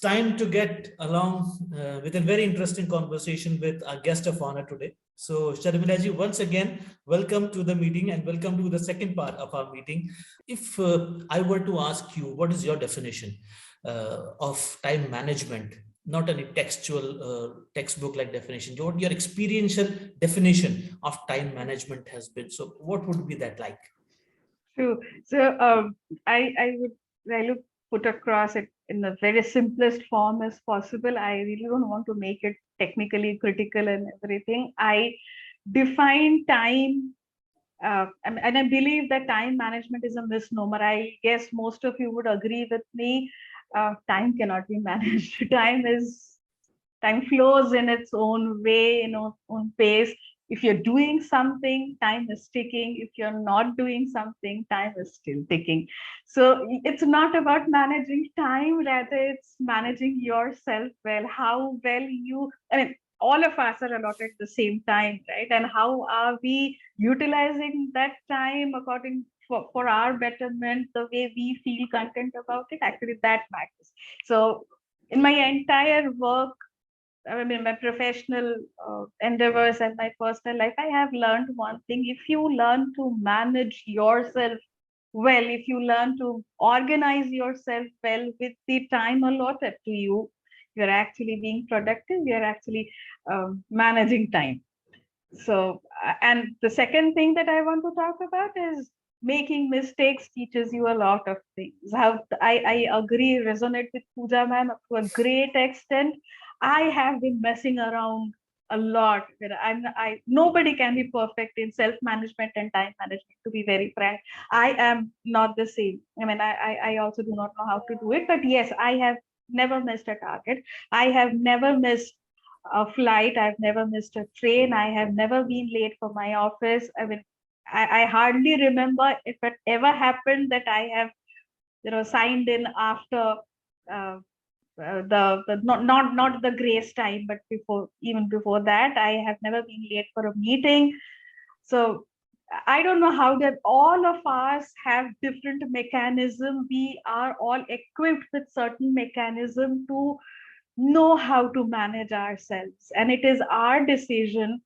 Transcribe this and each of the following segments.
time to get along with a very interesting conversation with our guest of honor today. So, Sharmilaji, once again, welcome to the meeting and welcome to the second part of our meeting. If I were to ask you, what is your definition of time management? Not any textual textbook like definition, what your experiential definition of time management has been. So what would be that like? True. So I would really put across it in the very simplest form as possible. I really don't want to make it technically critical and everything. I define time, and I believe that time management is a misnomer. I guess most of you would agree with me. Time cannot be managed. Time flows in its own way, own pace. If you're doing something, time is ticking. If you're not doing something, time is still ticking. So it's not about managing time, rather it's managing yourself well, how well all of us are allotted the same time, right? And how are we utilizing that time according for our betterment, the way we feel content about it, actually that matters. So in my entire work, my professional endeavors and my personal life, I have learned one thing. If you learn to manage yourself well, if you learn to organize yourself well with the time allotted to you, you're actually being productive, you're actually managing time. So, and the second thing that I want to talk about is making mistakes teaches you a lot of things. How I agree, resonate with Pooja ma'am to a great extent. I have been messing around a lot. Nobody can be perfect in self-management and time management, to be very frank. I am not the same. I also do not know how to do it, but yes, I have never missed a target. I have never missed a flight. I've never missed a train. I have never been late for my office. I hardly remember if it ever happened that I have, signed in after not the grace time, but even before that. I have never been late for a meeting. So I don't know how that all of us have different mechanism. We are all equipped with certain mechanism to know how to manage ourselves, and it is our decision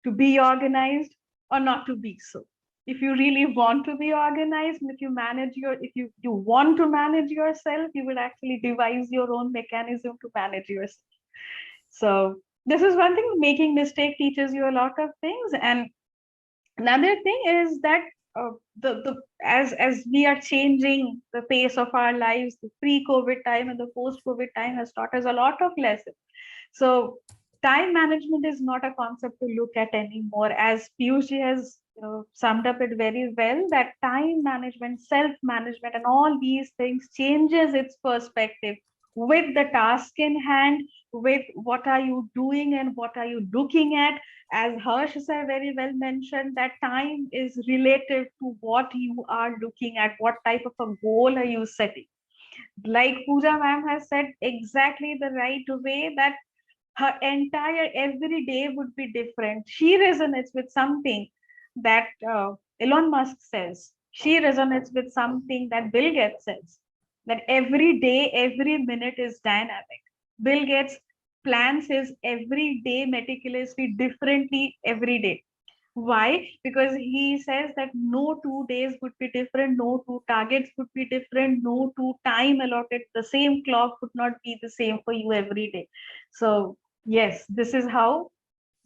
to be organized or not to be so. If you really want to be organized, and if you want to manage yourself, you will actually devise your own mechanism to manage yourself. So this is one thing. Making mistake teaches you a lot of things. And another thing is that as we are changing the pace of our lives, the pre-COVID time and the post-COVID time has taught us a lot of lessons. So time management is not a concept to look at anymore, as Piyush has summed up it very well, that time management, self-management, and all these things changes its perspective with the task in hand, with what are you doing and what are you looking at. As Harsh sir very well mentioned, that time is relative to what you are looking at, what type of a goal are you setting. Like Pooja ma'am has said exactly the right way, that her entire every day would be different. She resonates with something that Elon Musk says. She resonates with something that Bill Gates says, that every day, every minute is dynamic. Bill Gates plans his every day meticulously differently every day. Why? Because he says that no 2 days would be different, no two targets would be different, no two time allotted, the same clock would not be the same for you every day. So yes, this is how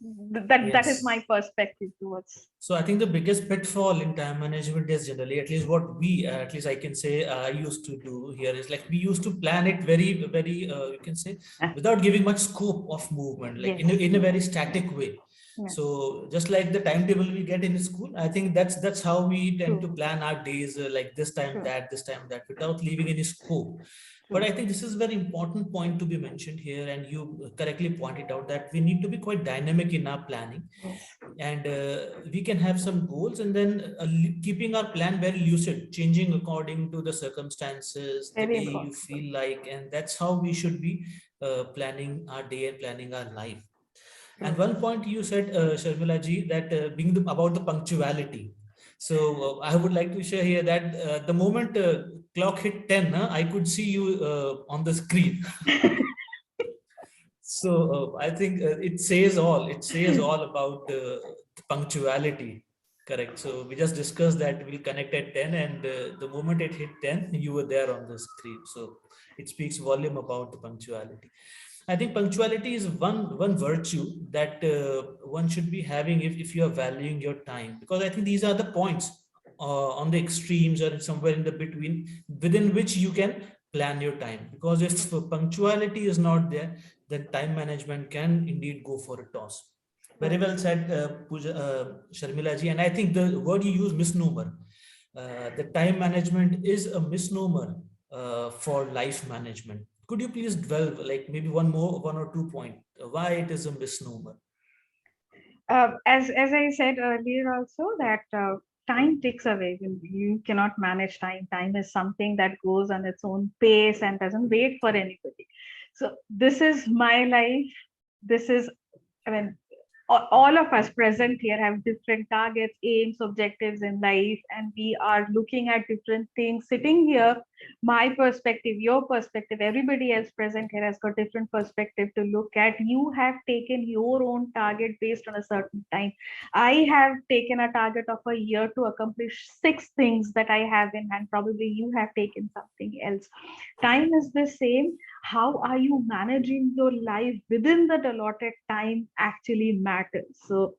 that is my perspective towards. So I think the biggest pitfall in time management is generally, at least what we, at least I can say, I used to do here is like we used to plan it very, very, you can say, without giving much scope of movement, like in a very static way. So just like the timetable we get in school, I think that's how we tend to plan our days, like this time that, without leaving any scope. But I think this is a very important point to be mentioned here, and you correctly pointed out that we need to be quite dynamic in our planning, and we can have some goals, and then keeping our plan very lucid, changing according to the circumstances, the way you feel like, and that's how we should be planning our day and planning our life. And one point you said, Sharmila ji, that being about the punctuality. So I would like to share here that the moment clock hit 10, I could see you on the screen. So I think it says all. It says all about the punctuality. Correct. So we just discussed that we'll connect at 10, and the moment it hit 10, you were there on the screen. So it speaks volume about the punctuality. I think punctuality is one virtue that one should be having if you are valuing your time, because I think these are the points on the extremes or somewhere in the between within which you can plan your time. Because if punctuality is not there, then time management can indeed go for a toss. Very well said, Sharmila ji. And I think the word you use, misnomer, the time management is a misnomer for life management. Could you please delve, like maybe one or two point, why it is a misnomer? As I said earlier also, that time takes away. You cannot manage time. Time is something that goes on its own pace and doesn't wait for anybody. So this is my life. This is, I mean, all of us present here have different targets, aims, objectives in life, and we are looking at different things. Sitting here, my perspective, your perspective, everybody else present here has got different perspective to look at. You have taken your own target based on a certain time. I have taken a target of a year to accomplish 6 things that I have in hand. Probably you have taken something else. Time is the same. How are you managing your life within that allotted time actually matters. So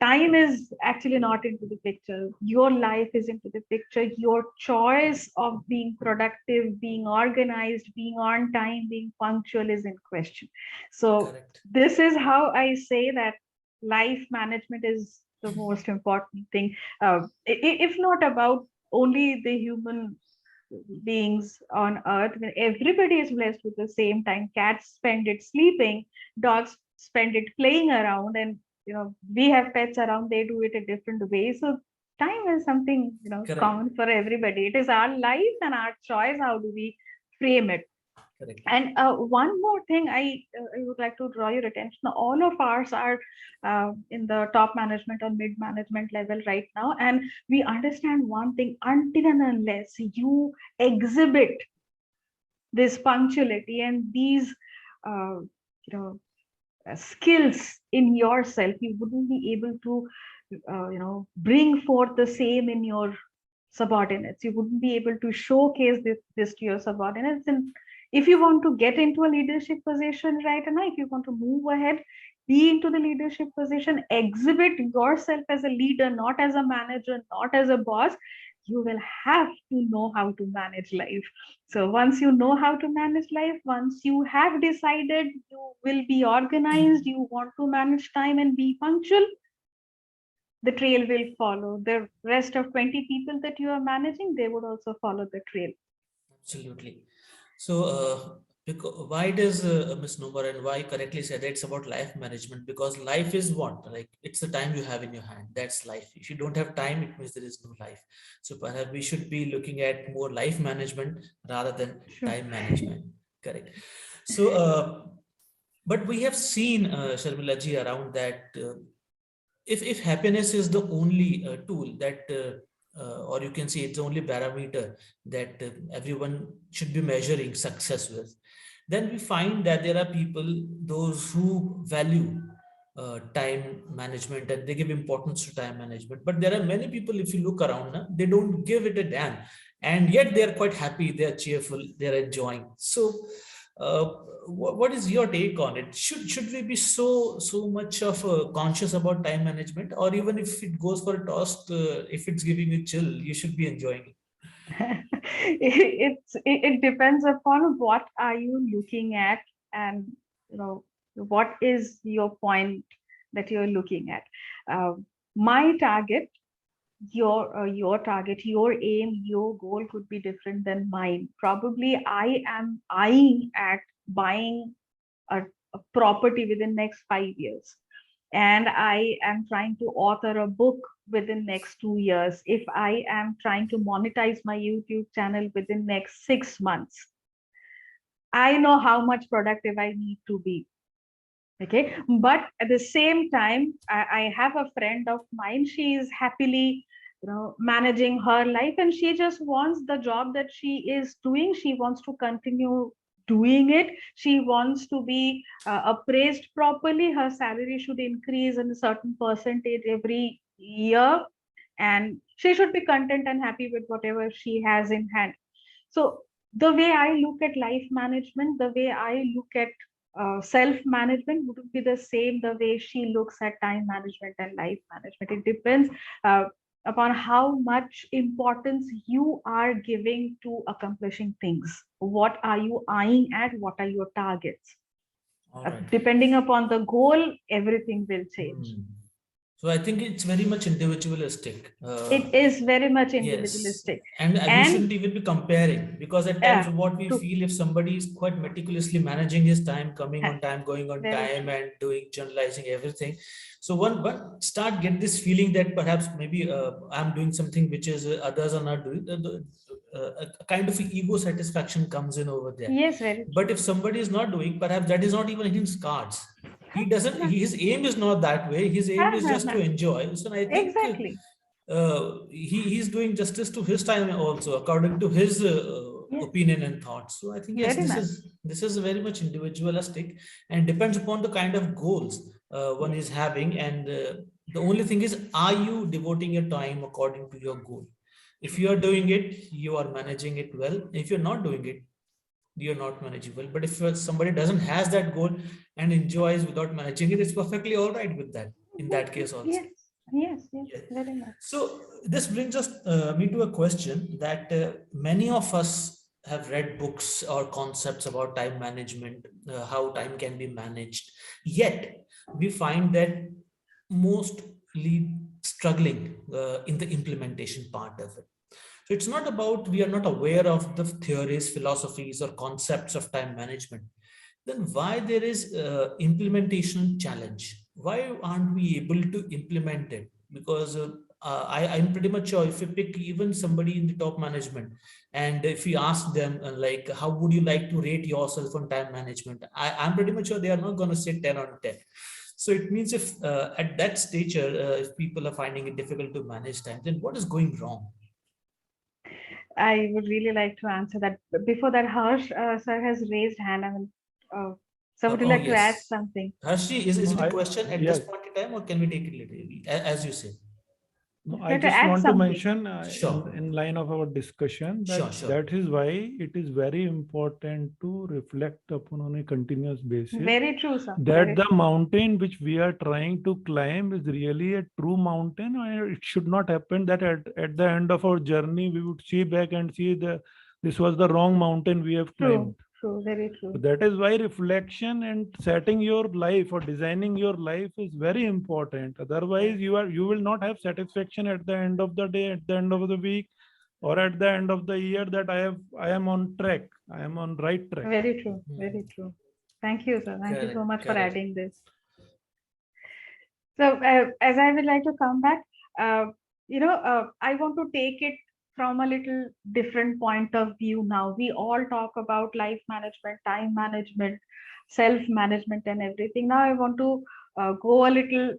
time is actually not into the picture. Your life is into the picture. Your choice of being productive, being organized, being on time, being punctual is in question. So Correct. this is how I say that life management is the most important thing. If not about only the human beings on earth, when everybody is blessed with the same time. Cats spend it sleeping, dogs spend it playing around, and we have pets around, they do it a different way. So time is something Correct. common for everybody. It is our life and our choice how do we frame it. Correct. And one more thing I would like to draw your attention. All of ours are in the top management or mid management level right now. And we understand one thing: until and unless you exhibit this punctuality and these uh, skills in yourself, you wouldn't be able to bring forth the same in your subordinates. You wouldn't be able to showcase this to your subordinates. And if you want to get into a leadership position right now, if you want to move ahead, be into the leadership position, exhibit yourself as a leader, not as a manager, not as a boss, you will have to know how to manage life. So once you know how to manage life, once you have decided you will be organized, you want to manage time and be punctual, the trail will follow. The rest of 20 people that you are managing, they would also follow the trail. Absolutely. So, why it is a misnomer, and why correctly said it's about life management? Because life is what? Like, it's the time you have in your hand. That's life. If you don't have time, it means there is no life. So perhaps we should be looking at more life management rather than Sure. time management. Correct. So, but we have seen, Sharmila ji, around that if happiness is the only tool that or you can say it's the only parameter that everyone should be measuring success with, then we find that there are people, those who value time management, and they give importance to time management. But there are many people, if you look around, they don't give it a damn, and yet they are quite happy, they are cheerful, they are enjoying. So uh, what is your take on it? Should we be so much of conscious about time management, or even if it goes for a toss, if it's giving you chill, you should be enjoying it? It depends upon what are you looking at, and what is your point that you're looking at. My target, your target, your aim, your goal could be different than mine. Probably I am eyeing at buying a property within next 5 years, and I am trying to author a book within next 2 years. If I am trying to monetize my YouTube channel within next 6 months, I know how much productive I need to be. Okay, but at the same time, I have a friend of mine. She is happily managing her life, and she just wants the job that she is doing, she wants to continue doing it, she wants to be appraised properly, her salary should increase in a certain percentage every year, and she should be content and happy with whatever she has in hand. So the way I look at life management, the way I look at self management would be the same the way she looks at time management and life management. It depends upon how much importance you are giving to accomplishing things. What are you eyeing at? What are your targets? All right. Depending upon the goal, everything will change. So I think it's very much individualistic. It is very much Yes, individualistic. and we shouldn't even be comparing, because at times Yeah, what we true. feel, if somebody is quite meticulously managing his time, coming on time, going on Very time, true. and doing journalizing everything, so one start get this feeling that perhaps maybe I'm doing something which is others are not doing. A kind of ego satisfaction comes in over there. Yes, very true. But if somebody is not doing, perhaps that is not even in his cards. He doesn't. His aim is not that way. His aim is just to enjoy. So I think Exactly. he's doing justice to his time also, according to his Yes, opinion and thoughts. So I think yes, very much. this is very much individualistic and depends upon the kind of goals one Yes. is having. And the only thing is, are you devoting your time according to your goal? If you are doing it, you are managing it well. If you're not doing it, you're not manageable. But if somebody doesn't has that goal and enjoys without managing it, it's perfectly all right with that, in that case also. Yes, yes, yes, Yeah. very much. So this brings us me to a question that many of us have read books or concepts about time management, how time can be managed. Yet we find that mostly struggling in the implementation part of it. So it's not about we are not aware of the theories, philosophies, or concepts of time management. Then why there is implementation challenge? Why aren't we able to implement it? Because I'm pretty much sure if you pick even somebody in the top management, and if you ask them like, how would you like to rate yourself on time management? I'm pretty much sure they are not going to say 10 on 10. So it means if at that stage, if people are finding it difficult to manage time, then what is going wrong? I would really like to answer that. But before that, Harsh sir has raised hand. I mean, so would you Oh, like to add yes. something? Harshi, is No, it a question at this yes. point in time, or can we take it later, as you say? No, You I have to just add want to something. mention Sure, in line of our discussion that sure. that is why it is very important to reflect upon on a continuous basis Very true, sir. that Very the true. mountain which we are trying to climb is really a true mountain, and it should not happen that at the end of our journey we would see back and see the this was the wrong mountain we have True, climbed. true, very So true. that is why reflection and setting your life or designing your life is very important. Otherwise, you will not have satisfaction at the end of the day, at the end of the week, or at the end of the year that I am on track. I am on right track. Very true, Hmm. very true. Thank you, sir. Thank you so Correct, much for correct. adding this. So, as I would like to come back, I want to take it from a little different point of view now. We all talk about life management, time management, self management, and everything. Now, I want to go a little,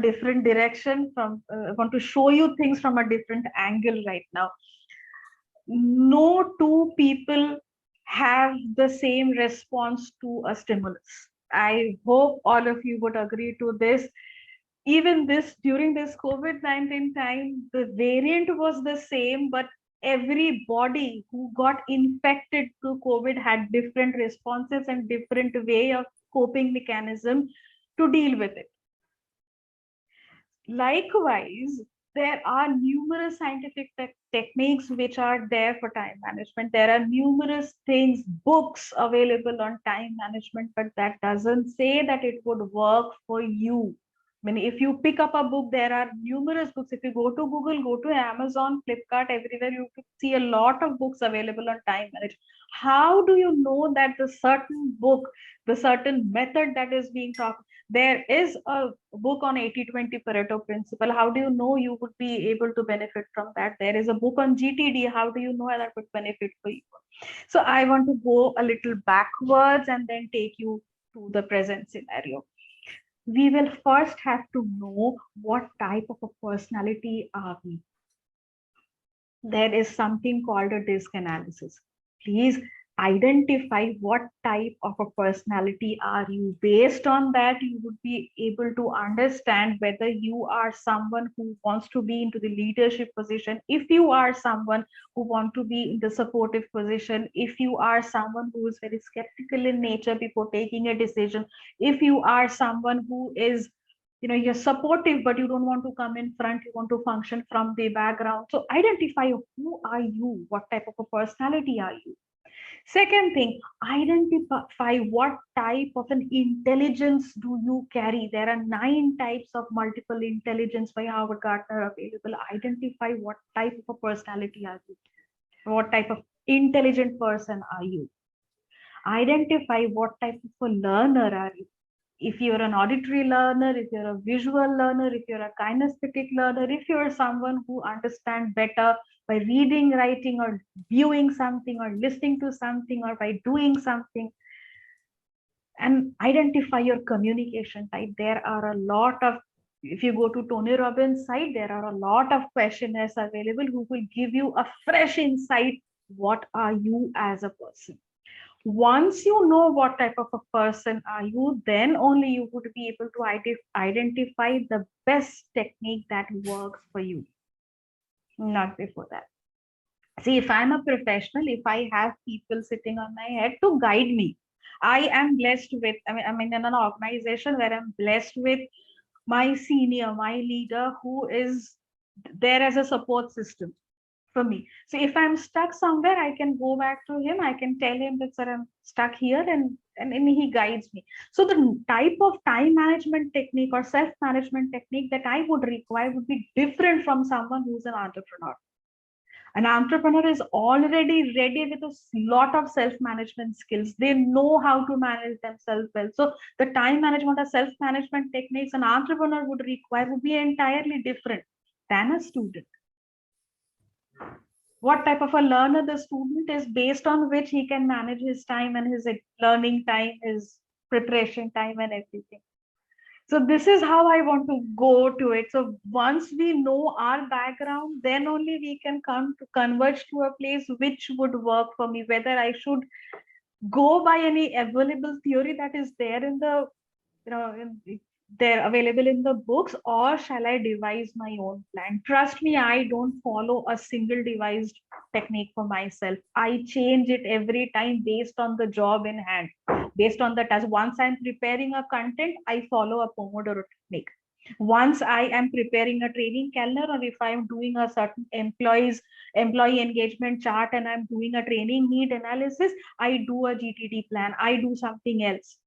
different direction. I want to show you things from a different angle right now. No two people have the same response to a stimulus. I hope all of you would agree to this. Even this during this COVID-19 time, the variant was the same, but everybody who got infected through COVID had different responses and different way of coping mechanism to deal with it. Likewise, there are numerous scientific techniques which are there for time management. There are numerous things, books available on time management, but that doesn't say that it would work for you. I mean, if you pick up a book, there are numerous books. If you go to Google, go to Amazon, Flipkart, everywhere, you could see a lot of books available on time management. How do you know that the certain book, the certain method that is being taught, there is a book on 80-20 Pareto principle. How do you know you would be able to benefit from that? There is a book on GTD. How do you know that would benefit for you? So I want to go a little backwards and then take you to the present scenario. we will first have to know what type of a personality are we. There is something called a disc analysis. Please identify what type of a personality are you. Based on that, you would be able to understand whether you are someone who wants to be into the leadership position, if you are someone who want to be in the supportive position, if you are someone who is very skeptical in nature before taking a decision, if you are someone who is, you're supportive but you don't want to come in front, you want to function from the background. So identify who are you, what type of a personality are you. Second thing, identify what type of an intelligence do you carry. There are 9 types of multiple intelligence by Howard Gardner available. Identify what type of a personality are you, what type of intelligent person are you. Identify what type of a learner are you. If you're an auditory learner, if you're a visual learner, if you're a kinesthetic learner, if you're someone who understands better by reading, writing, or viewing something, or listening to something, or by doing something, and identify your communication type. There are a lot of, if you go to Tony Robbins' site, there are a lot of questionnaires available who will give you a fresh insight. What are you as a person? Once you know what type of a person are you, then only you would be able to identify the best technique that works for you, not before that. See, if I'm a professional, if I have people sitting on my head to guide me, I am blessed with, I'm in an organization where I'm blessed with my senior, my leader, who is there as a support system for me. So if I'm stuck somewhere, I can go back to him. I can tell him that, sir, I'm stuck here, and he guides me. So the type of time management technique or self-management technique that I would require would be different from someone who's an entrepreneur. An entrepreneur is already ready with a lot of self-management skills. They know how to manage themselves well. So the time management or self-management techniques an entrepreneur would require would be entirely different than a student. What type of a learner the student is, based on which he can manage his time and his learning time, his preparation time, and everything. So this is how I want to go to it. So once we know our background, then only we can come to converge to a place which would work for me, whether I should go by any available theory that is there in the, they're available in the books, or shall I devise my own plan? Trust me, I don't follow a single devised technique for myself. I change it every time based on the job in hand, based on the task. Once I'm preparing a content, I follow a Pomodoro technique. Once I am preparing a training calendar, or if I'm doing a certain employee engagement chart and I'm doing a training need analysis, I do a GTD plan, I do something else.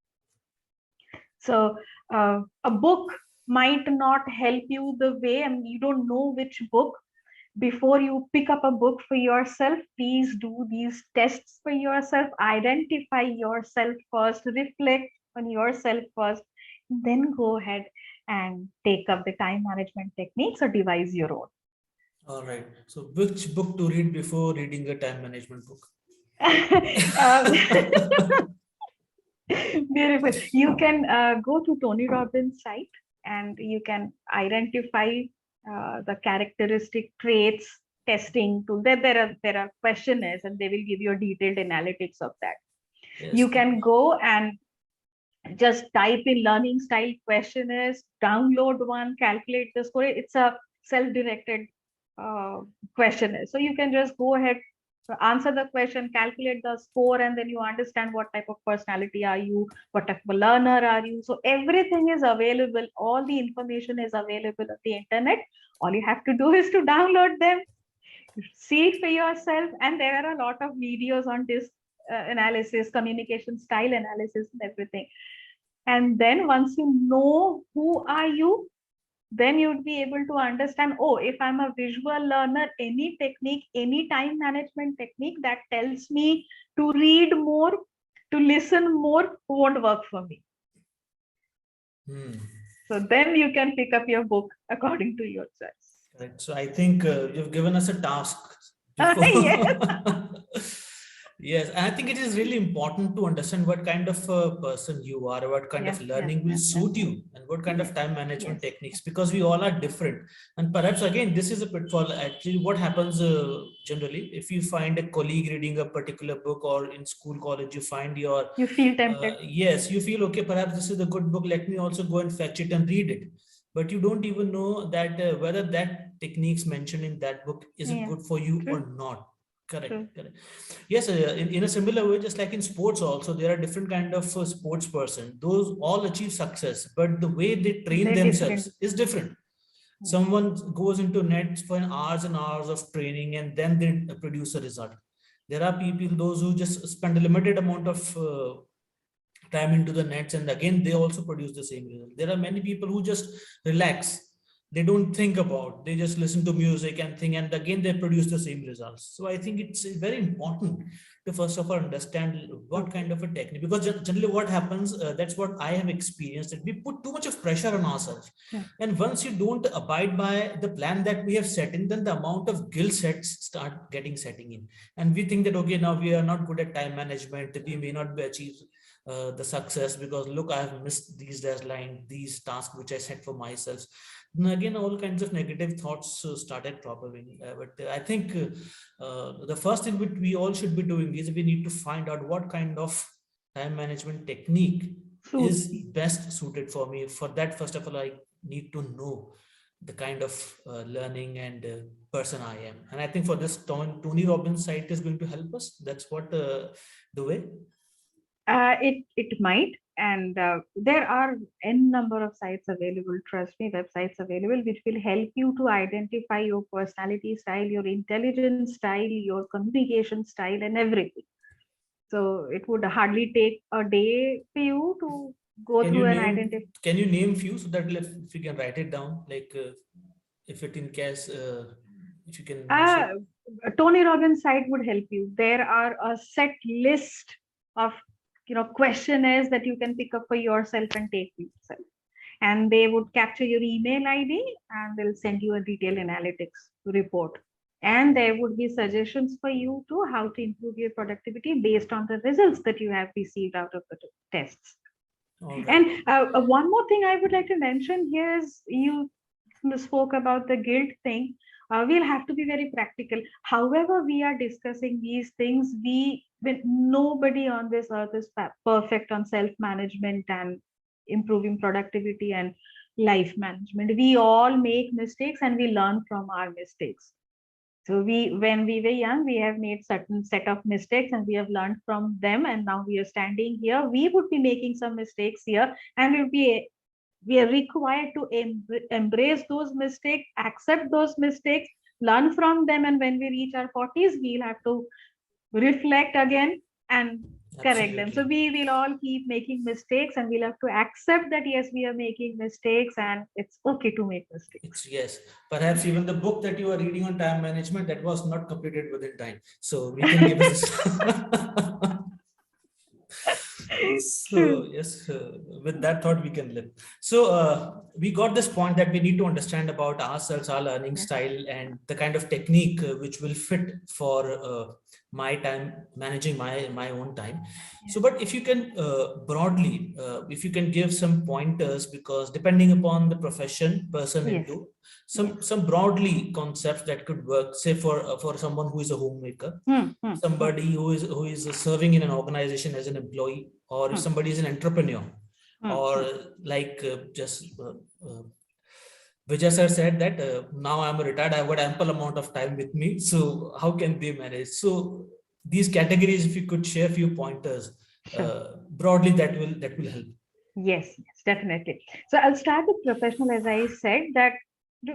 So a book might not help you the way, and you don't know which book. Before you pick up a book for yourself, please do these tests for yourself. Identify yourself first, reflect on yourself first, then go ahead and take up the time management techniques or devise your own. All right. So which book to read before reading a time management book? Beautiful. You can go to Tony Robbins' site and you can identify the characteristic traits testing tool. There are questionnaires and they will give you a detailed analytics of that. Yes. You can go and just type in learning style questionnaires, download one, calculate the score. It's a self-directed questionnaire. So you can just go ahead, answer the question, calculate the score, and then you understand what type of personality are you, what type of learner are you. So everything is available. All the information is available on the internet. All you have to do is to download them, see it for yourself. And there are a lot of videos on this analysis, communication style analysis, and everything. And then once you know who are you, then you'd be able to understand, oh, if I'm a visual learner, any technique, any time management technique that tells me to read more, to listen more, won't work for me. So then you can pick up your book according to your choice. Right. So I think you've given us a task. Yes. Yes, and I think it is really important to understand what kind of a person you are, what kind of learning will suit you, and what kind of time management techniques, because we all are different. And perhaps again, this is a pitfall. Actually, what happens generally, if you find a colleague reading a particular book, or in school, college, you find your, You feel tempted. yes, you feel, okay, perhaps this is a good book. Let me also go and fetch it and read it. But you don't even know that whether that techniques mentioned in that book is it good for you or not. Correct. Yes, in a similar way, just like in sports also, there are different kind of sports person. Those all achieve success, but the way they train themselves is different. Someone goes into nets for hours and hours of training, and then they produce a result. There are people, those who just spend a limited amount of time into the nets, and again they also produce the same result. There are many people who just relax, they don't think about, they just listen to music and think, and again they produce the same results. So I think it's very important to first of all understand what kind of a technique, because generally what happens, that's what I have experienced, that we put too much of pressure on ourselves. And once you don't abide by the plan that we have set in, then the amount of guilt sets start getting setting in, and we think that, okay, now we are not good at time management, we may not achieve the success, because look, I have missed these deadlines, these tasks which I set for myself. And again, all kinds of negative thoughts started cropping. But I think the first thing which we all should be doing is we need to find out what kind of time management technique is best suited for me. For that, first of all, I need to know the kind of learning and person I am. And I think for this, Tony Robbins site is going to help us. That's what the way. It might, and there are n number of sites available, trust me, websites available, which will help you to identify your personality style, your intelligence style, your communication style, and everything. So it would hardly take a day for you to go through and identify. Can you name few so that if you can write it down, like if it in case, if you can. Tony Robbins site would help you. There are a set list of questionnaires that you can pick up for yourself and take yourself, and they would capture your email ID and they'll send you a detailed analytics report, and there would be suggestions for you to how to improve your productivity based on the results that you have received out of the tests. Right. And one more thing I would like to mention here is, you spoke about the guilt thing. We'll have to be very practical. However, we are discussing these things, nobody on this earth is perfect on self-management and improving productivity and life management. We all make mistakes and we learn from our mistakes. So when we were young, we have made certain set of mistakes and we have learned from them. And now we are standing here. We would be making some mistakes here, and we are required to embrace those mistakes, accept those mistakes, learn from them. And when we reach our 40s, we'll have to reflect again and correct them. So we will all keep making mistakes, and we'll have to accept that, yes, we are making mistakes and it's okay to make mistakes. Yes, perhaps even the book that you are reading on time management, that was not completed within time. So we can give this. So yes, with that thought we can live. So we got this point that we need to understand about ourselves, our learning style, and the kind of technique which will fit for my time, managing my own time. So, but if you can broadly, if you can give some pointers, because depending upon the profession person into, some broadly concepts that could work, say for someone who is a homemaker, somebody who is serving in an organization as an employee, or if somebody is an entrepreneur, or like Vijay sir said that now I'm retired, I've got ample amount of time with me. So how can they manage? So these categories, if you could share a few pointers broadly, that will help. Yes, definitely. So I'll start with professional. As I said, that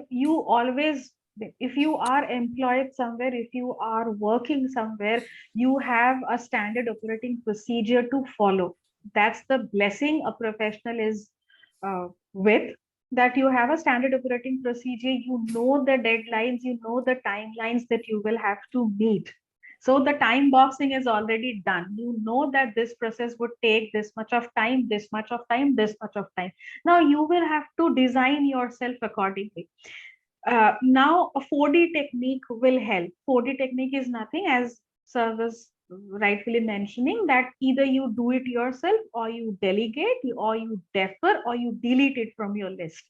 you always, if you are employed somewhere, if you are working somewhere, you have a standard operating procedure to follow. That's the blessing a professional is with, that you have a standard operating procedure. You know the deadlines, you know the timelines that you will have to meet. So the time boxing is already done. You know that this process would take this much of time, this much of time, this much of time. Now you will have to design yourself accordingly. Now a 4D technique will help. 4D technique is nothing, as sir was rightfully mentioning that either you do it yourself, or you delegate, or you defer, or you delete it from your list.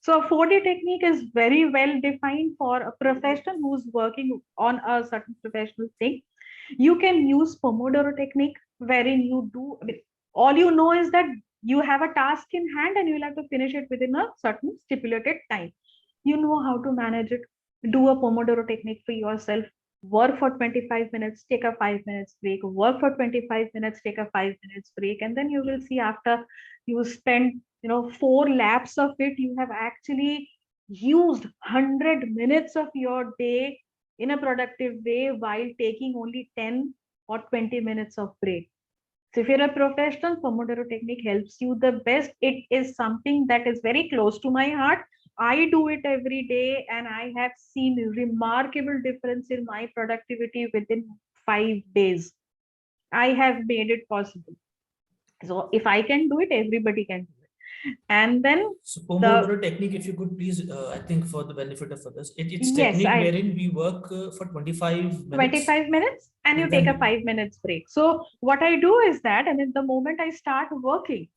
So a 4D technique is very well defined for a professional who's working on a certain professional thing. You can use Pomodoro technique, wherein you do, I mean, all you know is that you have a task in hand and you'll have to finish it within a certain stipulated time. You know how to manage it. Do a Pomodoro technique for yourself. Work for 25 minutes, take a 5 minutes break. Work for 25 minutes, take a 5 minutes break. And then you will see, after you spend 4 laps of it, you have actually used 100 minutes of your day in a productive way while taking only 10 or 20 minutes of break. So if you're a professional, Pomodoro technique helps you the best. It is something that is very close to my heart. I do it every day, and I have seen remarkable difference in my productivity within 5 days. I have made it possible. So if I can do it, everybody can do it. And then So Pomodoro technique, if you could please, I think for the benefit of others, it's yes, technique wherein we work for 25 minutes 25 minutes and you and take a then 5 minutes break. So what I do is that, and at the moment I start working,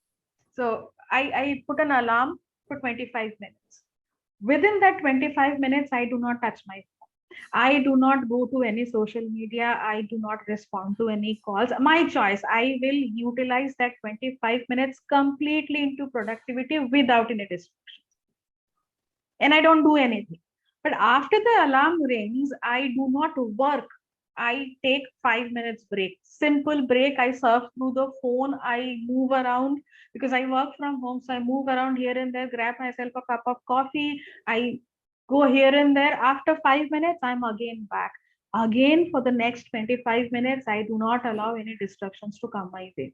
so I put an alarm for 25 minutes. Within that 25 minutes, I do not touch my phone. I do not go to any social media. I do not respond to any calls. My choice. I will utilize that 25 minutes completely into productivity without any distractions. And I don't do anything. But after the alarm rings, I do not work. I take 5 minutes break. Simple break. I surf through the phone. I move around because I work from home. So I move around here and there, grab myself a cup of coffee. I go here and there. After 5 minutes, I'm again back. Again, for the next 25 minutes, I do not allow any distractions to come my way.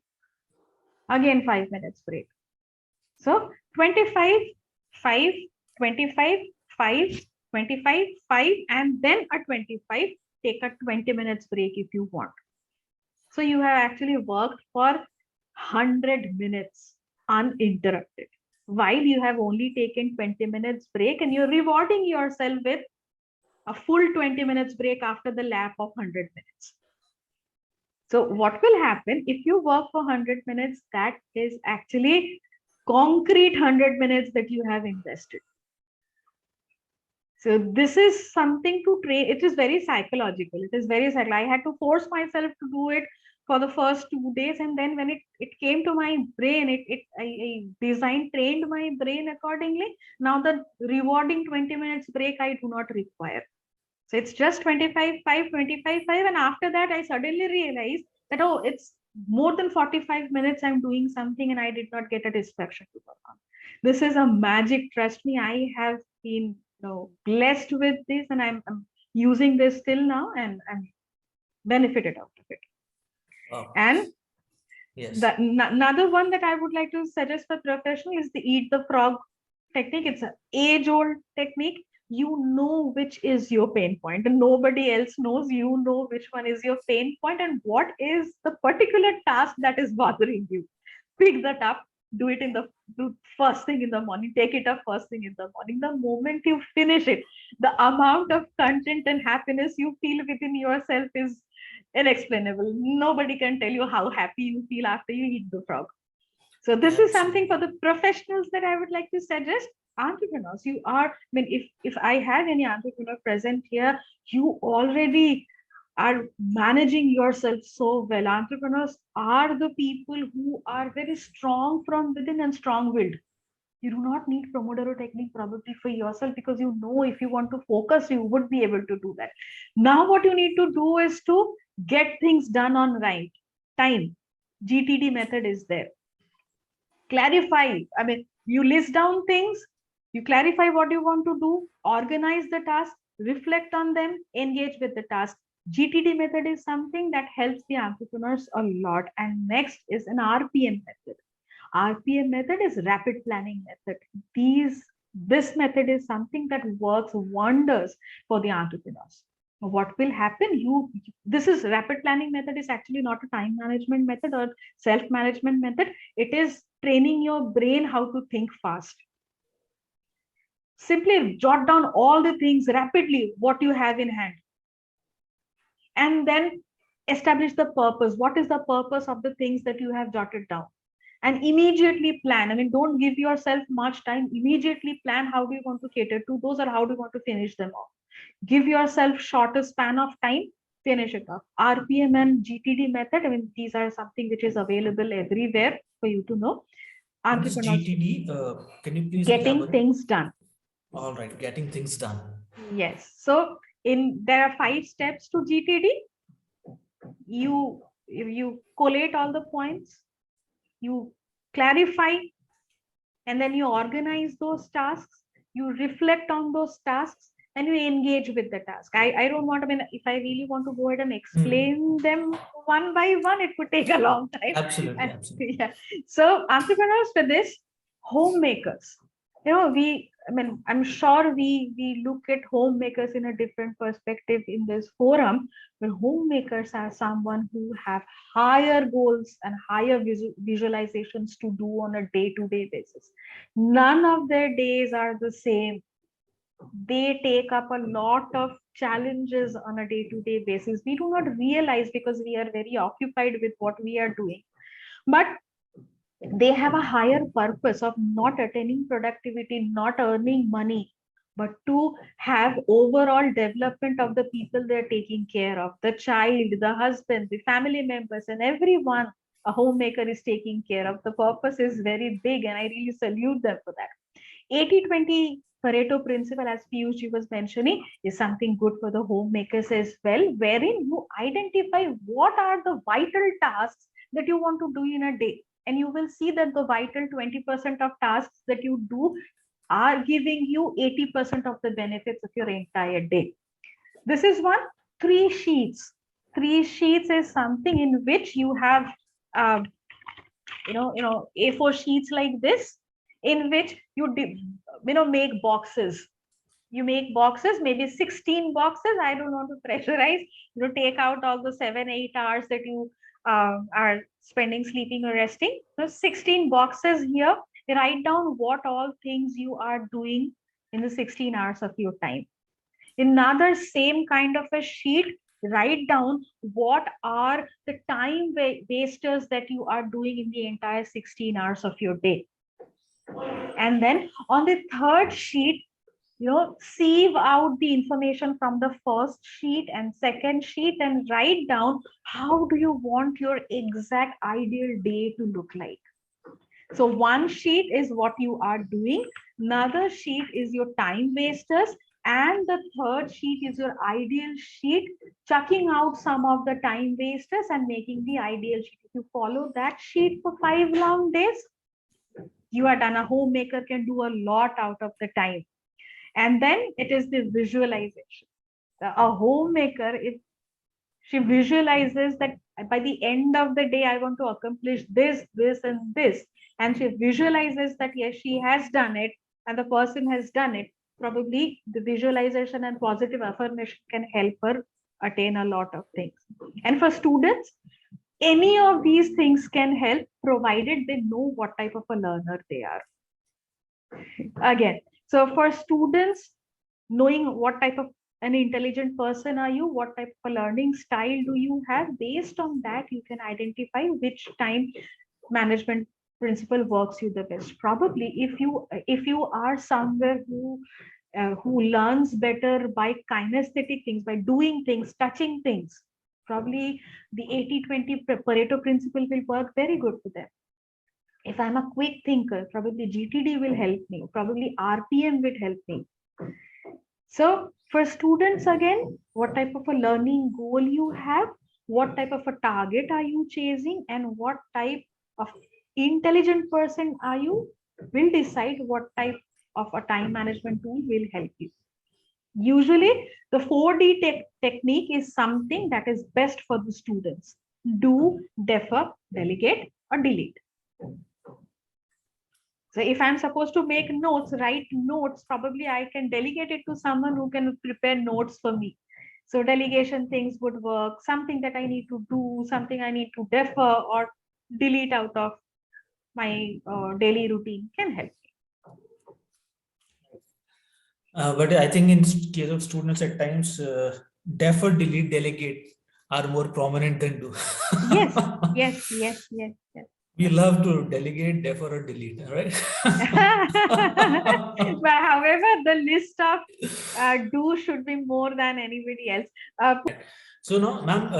Again, 5 minutes break. So 25, 5, 25, 5, 25, 5, and then a 25. Take a 20 minutes break if you want. So you have actually worked for 100 minutes uninterrupted, while you have only taken 20 minutes break, and you're rewarding yourself with a full 20 minutes break after the lap of 100 minutes. So what will happen if you work for 100 minutes? That is actually concrete 100 minutes that you have invested. So this is something to train. It is very psychological. It is very psychological. I had to force myself to do it for the first 2 days. And then when it came to my brain, I trained my brain accordingly. Now the rewarding 20 minutes break, I do not require. So it's just 25, 5, 25, 5. And after that, I suddenly realized that, oh, it's more than 45 minutes I'm doing something and I did not get a distraction to work on. This is a magic. Trust me, I have been blessed with this, and I'm using this till now, and I'm benefited out of it. wow. And Yes. Another one that I would like to suggest for professional is the eat the frog technique. It's an age-old technique. You know which is your pain point, and nobody else knows. You know which one is your pain point and what is the particular task that is bothering you. Pick that up, do it do first thing in the morning, take it up first thing in the morning. The moment you finish it, the amount of content and happiness you feel within yourself is inexplainable. Nobody can tell you how happy you feel after you eat the frog. So this is something for the professionals that I would like to suggest. Entrepreneurs, if I have any entrepreneur present here, you already are managing yourself so well. Entrepreneurs are the people who are very strong from within and strong-willed. You do not need Pomodoro technique probably for yourself, because you know if you want to focus, you would be able to do that. Now what you need to do is to get things done on right time. GTD method is there. Clarify. You list down things, you clarify what you want to do, organize the task, reflect on them, engage with the task. GTD method is something that helps the entrepreneurs a lot. And next is an RPM method. RPM method is rapid planning method. This method is something that works wonders for the entrepreneurs. What will happen? This is rapid planning method is actually not a time management method or self-management method. It is training your brain how to think fast. Simply jot down all the things rapidly, what you have in hand. And then establish the purpose. What is the purpose of the things that you have jotted down? And immediately plan. I mean, don't give yourself much time. Immediately plan how do you want to cater to those, or how do you want to finish them off. Give yourself shorter span of time, finish it off. RPM and GTD method, I mean, these are something which is available everywhere for you to know. What is Entrepreneurs, GTD? Can you please getting elaborate? things done. All right, getting things done. Yes. So there are 5 steps to GTD. You collate all the points, you clarify, and then you organize those tasks, you reflect on those tasks, and you engage with the task. I don't want, I mean, if I really want to go ahead and explain them one by one, it would take a long time. Absolutely, And, absolutely. yeah. So entrepreneurs, for this, homemakers, you know, I'm sure we look at homemakers in a different perspective in this forum, but homemakers are someone who have higher goals and higher visualizations to do on a day-to-day basis. None of their days are the same. They take up a lot of challenges on a day-to-day basis. We do not realize because we are very occupied with what we are doing. But they have a higher purpose of not attaining productivity, not earning money, but to have overall development of the people they're taking care of, the child, the husband, the family members, and everyone a homemaker is taking care of. The purpose is very big, and I really salute them for that. 80-20 Pareto principle, as Piyush was mentioning, is something good for the homemakers as well, wherein you identify what are the vital tasks that you want to do in a day. And you will see that the vital 20% of tasks that you do are giving you 80% of the benefits of your entire day. This is one. 3 sheets. 3 sheets is something in which you have, A4 sheets like this, in which you make boxes. You make boxes, maybe 16 boxes. I don't want to pressurize. Take out all the 7-8 hours that you are spending sleeping or resting. So 16 boxes here. Write down what all things you are doing in the 16 hours of your time. Another same kind of a sheet, write down what are the time wasters that you are doing in the entire 16 hours of your day. And then on the third sheet, sieve out the information from the first sheet and second sheet and write down how do you want your exact ideal day to look like. So one sheet is what you are doing, another sheet is your time wasters, and the third sheet is your ideal sheet, chucking out some of the time wasters and making the ideal sheet. If you follow that sheet for 5 long days, you are done. A homemaker can do a lot out of the time. And then it is the visualization. A homemaker, if she visualizes that by the end of the day, I want to accomplish this, this, and this, and she visualizes that yes, she has done it and the person has done it, probably the visualization and positive affirmation can help her attain a lot of things. And for students, any of these things can help, provided they know what type of a learner they are. Again, so for students, knowing what type of an intelligent person are you, what type of a learning style do you have, based on that you can identify which time management principle works you the best. Probably if you are somewhere who learns better by kinesthetic things, by doing things, touching things, probably the 80-20 Pareto principle will work very good for them. If I'm a quick thinker, probably GTD will help me, probably RPM will help me. So for students, again, what type of a learning goal you have, what type of a target are you chasing, and what type of intelligent person are you, will decide what type of a time management tool will help you. Usually the 4D technique is something that is best for the students. Do, defer, delegate, or delete. So if I'm supposed to make notes, write notes, probably I can delegate it to someone who can prepare notes for me. So delegation things would work, something that I need to do, something I need to defer or delete out of my daily routine can help. But I think in case of students at times, defer, delete, delegate are more prominent than do. Yes, yes, yes, yes, yes. We love to delegate, defer, or delete, right? But however, the list of do should be more than anybody else. So now, ma'am,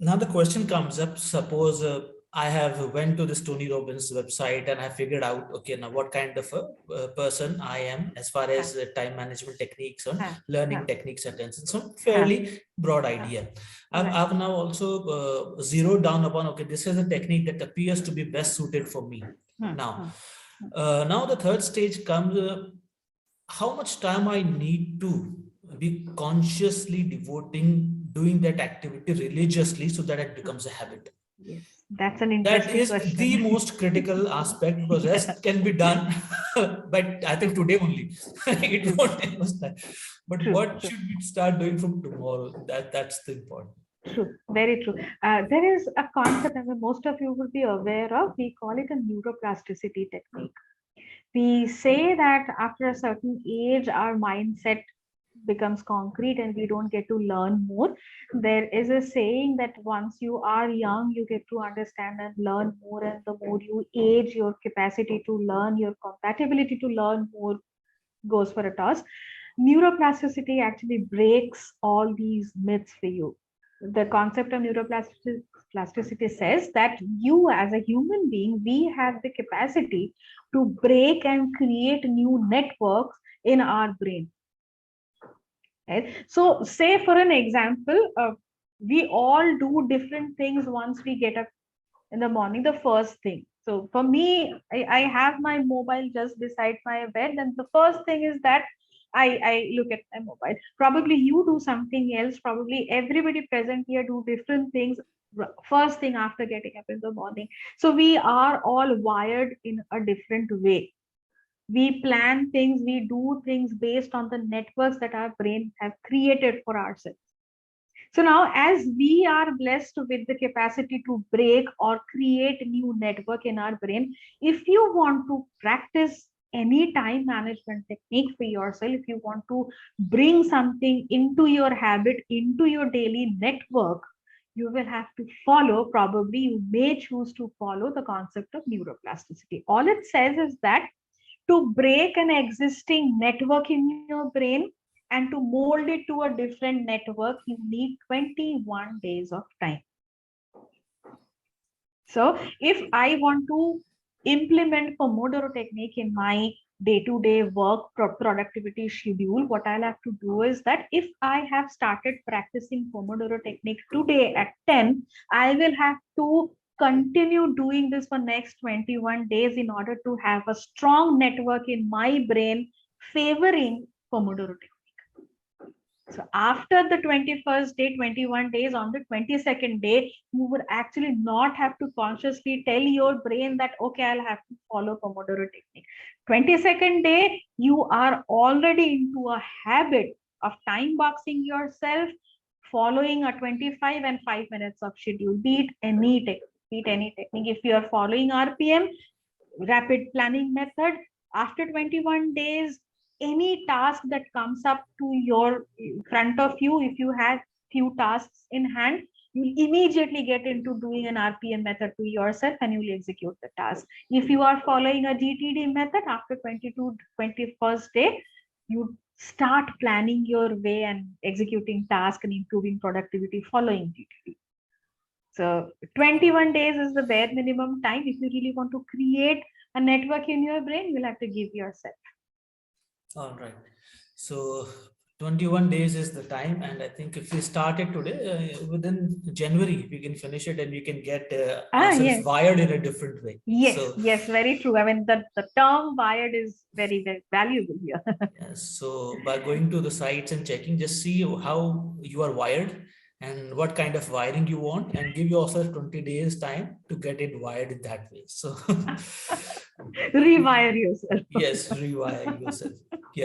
now the question comes up. Suppose I have went to this Tony Robbins website and I figured out, okay, now what kind of a person I am as far as time management techniques and learning techniques are concerned. Some fairly broad idea. I've now also zeroed down upon, okay, this is a technique that appears to be best suited for me. Now, now the third stage comes, how much time I need to be consciously doing that activity religiously so that it becomes a habit. Yes, that's an That interesting is question. the most critical aspect, because rest can be done, but I think today only it won't take us time. But what should we start doing from tomorrow? That's the important. True, very true. There is a concept, and most of you will be aware of. We call it a neuroplasticity technique. We say that after a certain age, our mindset becomes concrete and we don't get to learn more. There is a saying that once you are young, you get to understand and learn more, and the more you age, your capacity to learn, your compatibility to learn more goes for a toss. Neuroplasticity actually breaks all these myths for you. The concept of neuroplasticity says that you, as a human being, we have the capacity to break and create new networks in our brain. Right? So, say for an example, we all do different things once we get up in the morning, the first thing. So for me, I have my mobile just beside my bed, and the first thing is that I look at my mobile. Probably you do something else. Probably everybody present here do different things first thing after getting up in the morning. So we are all wired in a different way. We plan things, we do things based on the networks that our brain have created for ourselves. So now, as we are blessed with the capacity to break or create new network in our brain, if you want to practice any time management technique for yourself, if you want to bring something into your habit, into your daily network, you will have to follow, probably you may choose to follow the concept of neuroplasticity. All it says is that to break an existing network in your brain and to mold it to a different network, you need 21 days of time. So if I want to implement Pomodoro technique in my day-to-day work productivity schedule, what I'll have to do is that if I have started practicing Pomodoro technique today at 10, I will have to continue doing this for next 21 days in order to have a strong network in my brain favoring Pomodoro technique. So after the 21st day, 21 days, on the 22nd day, you would actually not have to consciously tell your brain that, okay, I'll have to follow Pomodoro technique. 22nd day, you are already into a habit of time boxing yourself, following a 25 and 5 minutes of schedule, be it any technique. If you are following RPM, rapid planning method, after 21 days, any task that comes up to your front of you, if you have few tasks in hand, you'll immediately get into doing an RPM method to yourself and you'll execute the task. If you are following a GTD method, after 21st day, you start planning your way and executing tasks and improving productivity following GTD. So 21 days is the bare minimum time. If you really want to create a network in your brain, you'll have to give yourself. All right. So 21 days is the time. And I think if we start it today, within January, we can finish it and we can get ourselves wired in a different way. Yes, so, yes, very true. I mean, the term wired is very, very valuable here. Yes. So by going to the sites and checking, just see how you are wired and what kind of wiring you want, and give yourself 20 days time to get it wired in that way. So rewire yourself. Yes, rewire yourself.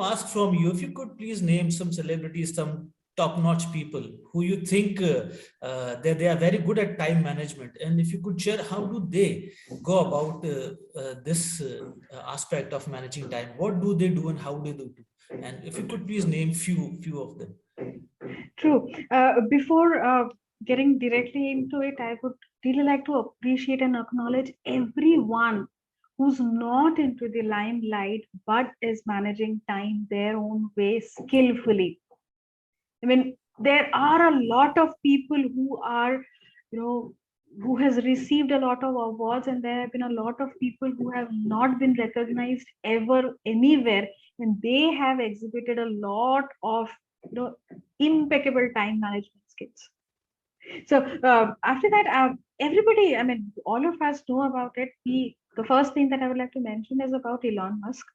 Ask from you, if you could please name some celebrities, some top-notch people who you think they are very good at time management, and if you could share how do they go about this aspect of managing time, what do they do and how do they do, and if you could please name few of them. True. Before getting directly into it, I would really like to appreciate and acknowledge everyone who's not into the limelight but is managing time their own way skillfully. I mean, there are a lot of people who are, who has received a lot of awards, and there have been a lot of people who have not been recognized ever anywhere, and they have exhibited a lot of, impeccable time management skills. So after that, everybody, I mean, all of us know about it. The first thing that I would like to mention is about Elon Musk.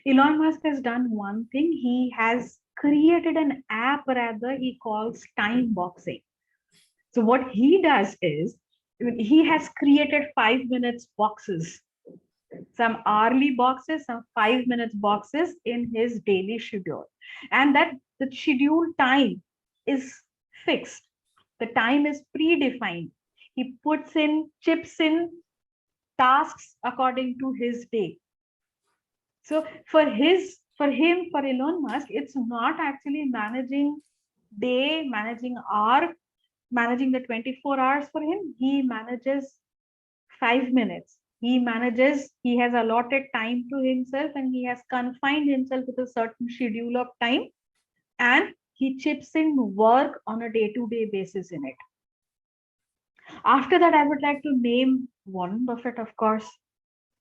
Elon Musk has done one thing. He has created an app, rather, he calls Timeboxing. So what he does is, I mean, he has created 5 minutes boxes, some hourly boxes, some 5 minutes boxes in his daily schedule, and that the schedule time is fixed. The time is predefined. He chips in tasks according to his day. So for him, for Elon Musk, it's not actually managing day, managing hour, managing the 24 hours. For him, he manages 5 minutes. He has allotted time to himself, and he has confined himself with a certain schedule of time, and he chips in work on a day-to-day basis in it. After that, I would like to name Warren Buffett, of course.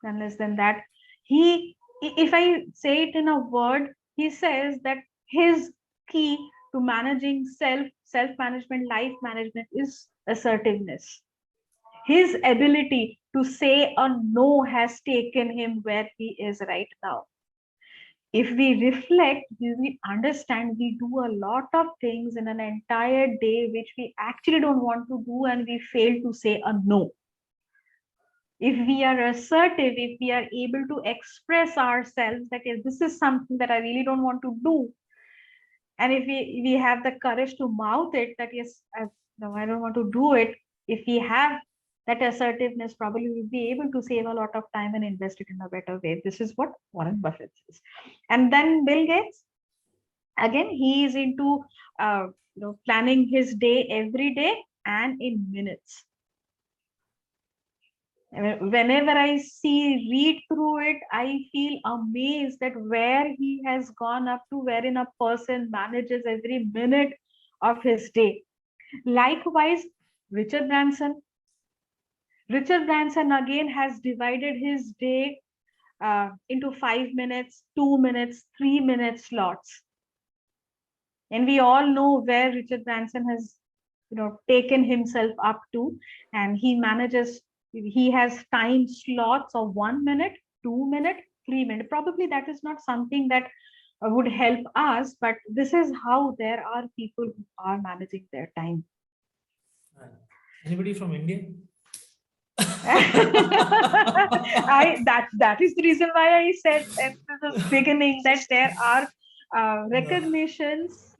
None less than that. If I say it in a word, he says that his key to managing self-management, life management is assertiveness. His ability to say a no has taken him where he is right now. If we reflect, we understand we do a lot of things in an entire day which we actually don't want to do, and we fail to say a no. If we are assertive, if we are able to express ourselves that yes, this is something that I really don't want to do, and if we have the courage to mouth it that yes, no, I don't want to do it, if we have that assertiveness, probably we'll be able to save a lot of time and invest it in a better way. This is what Warren Buffett says. And then Bill Gates, again, he is into planning his day every day and in minutes. Whenever I read through it, I feel amazed that where he has gone up to, wherein a person manages every minute of his day. Likewise, Richard Branson. Richard Branson again has divided his day into 5 minutes, 2 minutes, 3 minute slots. And we all know where Richard Branson has taken himself up to, and he has time slots of 1 minute, 2 minute, 3 minute. Probably that is not something that would help us, but this is how there are people who are managing their time. Anybody from India? That is the reason why I said at the beginning that there are recognitions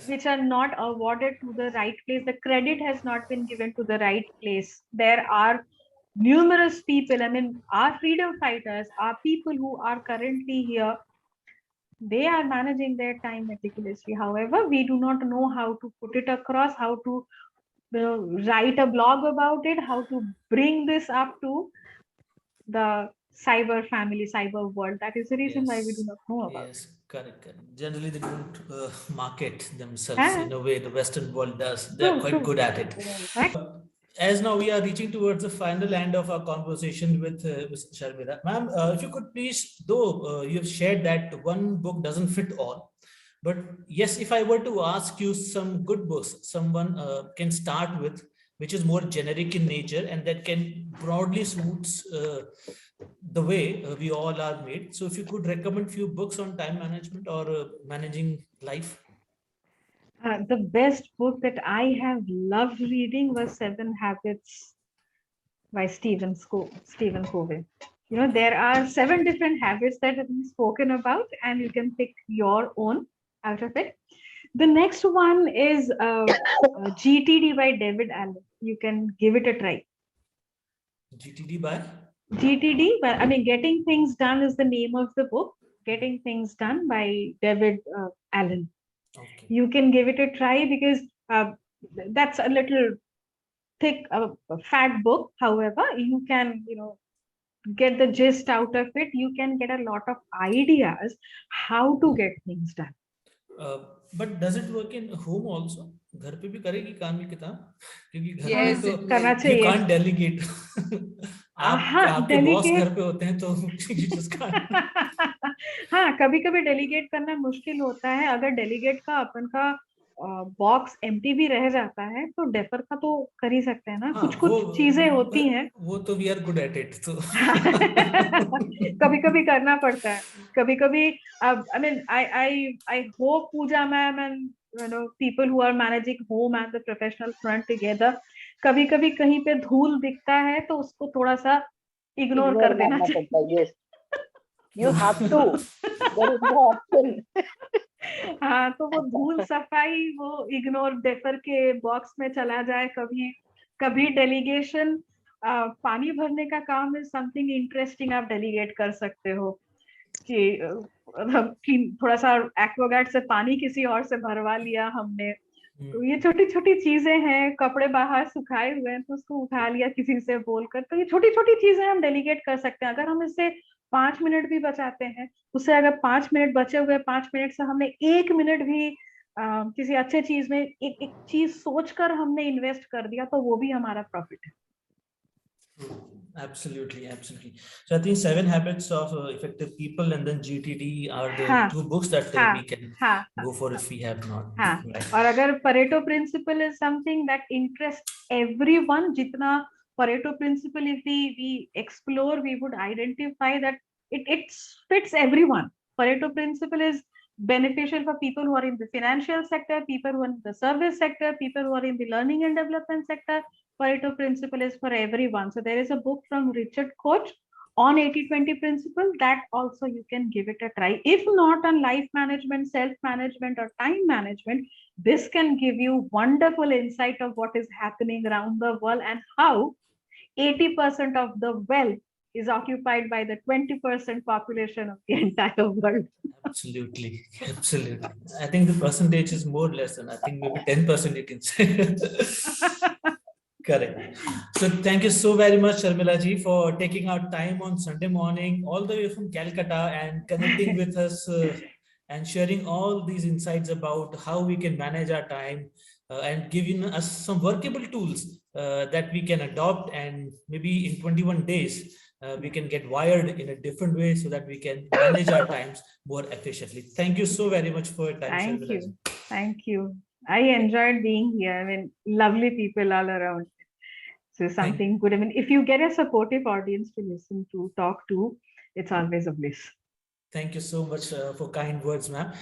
which are not awarded to the right place. The credit has not been given to the right place. There are numerous people, I mean, our freedom fighters, our people who are currently here, they are managing their time meticulously. However, we do not know how to put it across, how to write a blog about it, how to bring this up to the cyber family, cyber world. That is the reason why we do not know about it. Yes, correct. Generally, they don't market themselves in a way the Western world does. They are quite good at it. As now we are reaching towards the final end of our conversation with Ms. Sharmila. Ma'am, if you could please, though you have shared that one book doesn't fit all, but yes, if I were to ask you some good books someone can start with, which is more generic in nature and that can broadly suits the way we all are made. So if you could recommend few books on time management or managing life. The best book that I have loved reading was 7 Habits by Stephen Covey. There are 7 different habits that have been spoken about, and you can pick your own out of it. The next one is GTD by David Allen. You can give it a try. GTD by? GTD, but I mean, Getting Things Done is the name of the book. Getting Things Done by David Allen. Okay. You can give it a try because that's a little thick, fat book. However, you can, get the gist out of it. You can get a lot of ideas how to get things done. But does it work in home also? घर पे भी करेगी काम की किताब, क्योंकि घर पे Yes, तो it करना will. you चाहिए. can't delegate. आप हाँ, आपके बॉस घर पे होते हैं तो you just can't. हाँ, कभी कभी डेलीगेट करना मुश्किल होता है. अगर डेलीगेट का अपन का बॉक्स एम्प्टी भी रह जाता है तो डेफर का तो कर ही सकते हैं ना. हाँ, कुछ कुछ चीजें होती हैं. वो तो we are good at it. तो कभी कभी करना पड़ता है. कभी कभी I mean I hope Pooja ma'am and people who are managing home and the professional front together, कभी कभी कहीं पे धूल दिखता है तो उसको थोड़ा सा इग्नोर कर देना चाहिए. Yes, you have to. There is no option. हाँ, तो वो धूल सफाई वो इग्नोर डेफर के बॉक्स में चला जाए. कभी कभी डेलीगेशन, पानी भरने का काम इज समथिंग इंटरेस्टिंग. आप डेलीगेट कर सकते हो कि थोड़ा सा एक्वागार्ड से पानी किसी और से भरवा लिया हमने. तो ये छोटी छोटी चीजें हैं. कपड़े बाहर सुखाए हुए हैं तो उसको उठा लिया किसी से बोलकर. तो ये छोटी छोटी चीजें हम डेलीगेट कर सकते हैं. अगर हम इससे 5 मिनट भी बचाते हैं, उससे अगर 5 मिनट बचे हुए 5 मिनट से हमने 1 मिनट भी किसी अच्छे चीज में एक चीज सोचकर हमने इन्वेस्ट कर दिया तो वो भी हमारा प्रॉफिट है. Absolutely. So I think 7 Habits of Effective People and then GTD are the हाँ, 2 books that हाँ, we can हाँ, go for if we have not. हाँ. Right. और अगर Pareto principle is something that interests everyone, जितना Pareto principle if we explore, we would identify that it fits everyone. Pareto principle is beneficial for people who are in the financial sector, people who are in the service sector, people who are in the learning and development sector. Pareto principle is for everyone. So there is a book from Richard Koch on 80-20 principle that also you can give it a try. If not on life management, self-management or time management, this can give you wonderful insight of what is happening around the world and how 80% of the wealth is occupied by the 20% population of the entire world. Absolutely. I think the percentage is more or less than, I think maybe 10% you can say. Correct. So thank you so very much, Sharmila ji, for taking out time on Sunday morning, all the way from Calcutta, and connecting with us and sharing all these insights about how we can manage our time and giving us some workable tools that we can adopt, and maybe in 21 days we can get wired in a different way so that we can manage our times more efficiently. Thank you so very much for your time, Thank Sharmila ji. you. Thank you. I enjoyed being here. I mean, lovely people all around. So something good. I mean, if you get a supportive audience to listen to, talk to, it's always a bliss. Thank you so much for kind words, ma'am.